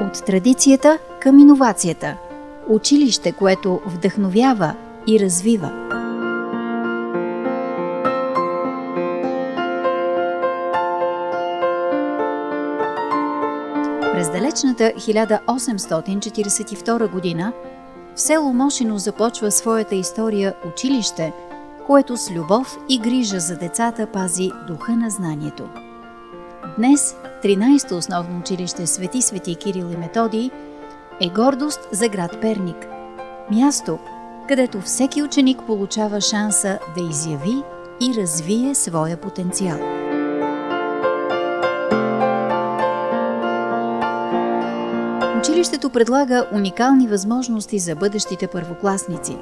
От традицията към иновацията. Училище, което вдъхновява и развива. През далечната 1842 година в село Мошино започва своята история училище, което с любов и грижа за децата пази духа на знанието. Днес 13-то основно училище Свети Кирил и Методий е гордост за град Перник. Място, където всеки ученик получава шанса да изяви и развие своя потенциал. Училището предлага уникални възможности за бъдещите първокласници.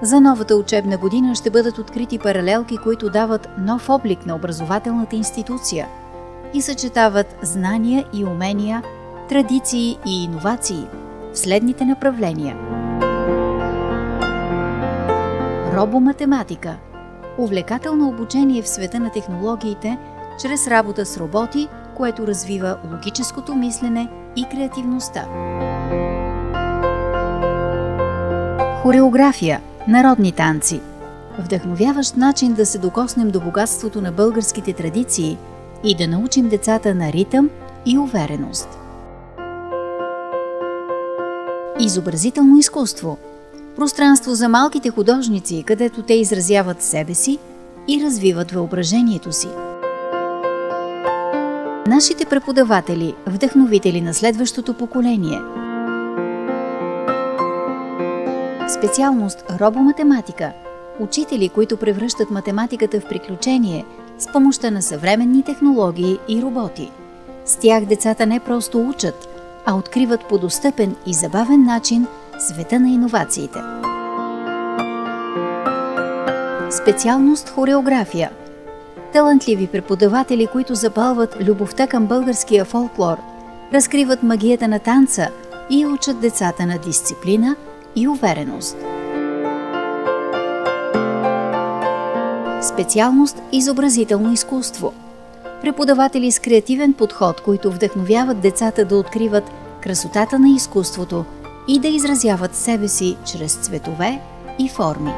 За новата учебна година ще бъдат открити паралелки, които дават нов облик на образователната институция и съчетават знания и умения, традиции и иновации в следните направления. Робоматематика – увлекателно обучение в света на технологиите чрез работа с роботи, което развива логическото мислене и креативността. Хореография – народни танци. Вдъхновяващ начин да се докоснем до богатството на българските традиции и да научим децата на ритъм и увереност. Изобразително изкуство – пространство за малките художници, където те изразяват себе си и развиват въображението си. Нашите преподаватели – вдъхновители на следващото поколение. Специалност робоматематика – учители, които превръщат математиката в приключение с помощта на съвременни технологии и роботи. С тях децата не просто учат, а откриват по достъпен и забавен начин света на иновациите. Специалност хореография. Талантливи преподаватели, които запалват любовта към българския фолклор, разкриват магията на танца и учат децата на дисциплина и увереност. Специалност изобразително изкуство. Преподаватели с креативен подход, които вдъхновяват децата да откриват красотата на изкуството и да изразяват себе си чрез цветове и форми.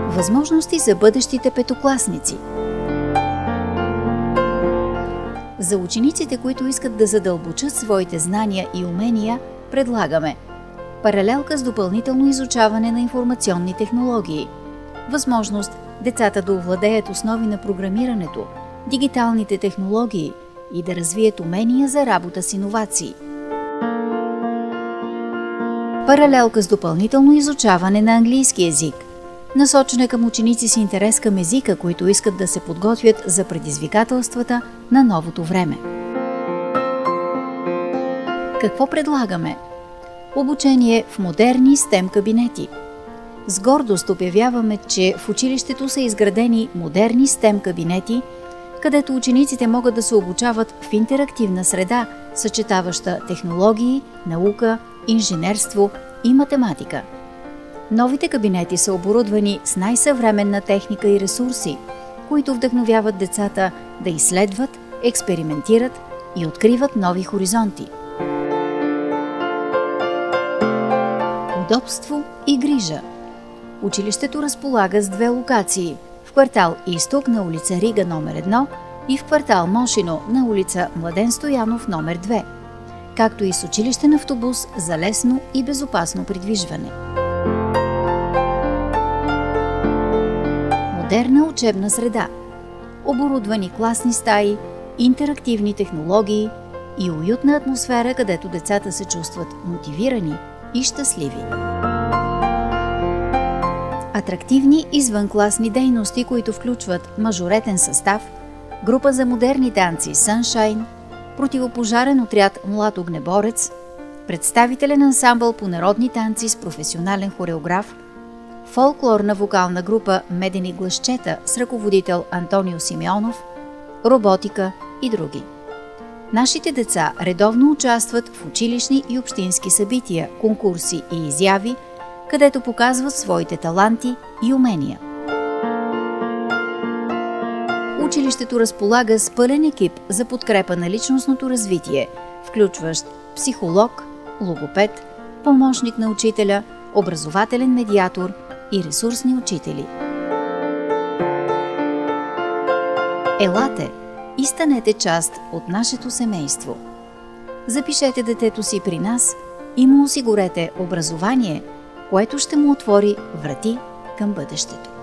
Възможности за бъдещите петокласници. За учениците, които искат да задълбочат своите знания и умения, предлагаме паралелка с допълнително изучаване на информационни технологии, възможност децата да овладеят основи на програмирането, дигиталните технологии и да развият умения за работа с иновации. Паралелка с допълнително изучаване на английски език, насочена към ученици с интерес към езика, които искат да се подготвят за предизвикателствата на новото време. Какво предлагаме? Обучение в модерни STEM кабинети. С гордост обявяваме, че в училището са изградени модерни STEM кабинети, където учениците могат да се обучават в интерактивна среда, съчетаваща технологии, наука, инженерство и математика. Новите кабинети са оборудвани с най-съвременна техника и ресурси, които вдъхновяват децата да изследват, експериментират и откриват нови хоризонти. Удобство и грижа. Училището разполага с две локации – в квартал Изток на улица Рига номер 1 и в квартал Мошино на улица Младен Стоянов номер 2, както и с училищен автобус за лесно и безопасно придвижване. Модерна учебна среда. Оборудвани класни стаи, интерактивни технологии и уютна атмосфера, където децата се чувстват мотивирани и щастливи. Атрактивни извънкласни дейности, които включват мажоретен състав, група за модерни танци Sunshine, противопожарен отряд Млад огнеборец, представителен ансамбъл по народни танци с професионален хореограф, фолклорна вокална група Медени гласчета с ръководител Антонио Симеонов, роботика и други. Нашите деца редовно участват в училищни и общински събития, конкурси и изяви, където показват своите таланти и умения. Училището разполага с пълен екип за подкрепа на личностното развитие, включващ психолог, логопед, помощник на учителя, образователен медиатор и ресурсни учители. Елате и станете част от нашето семейство. Запишете детето си при нас и му осигурете образование, което ще му отвори врати към бъдещето.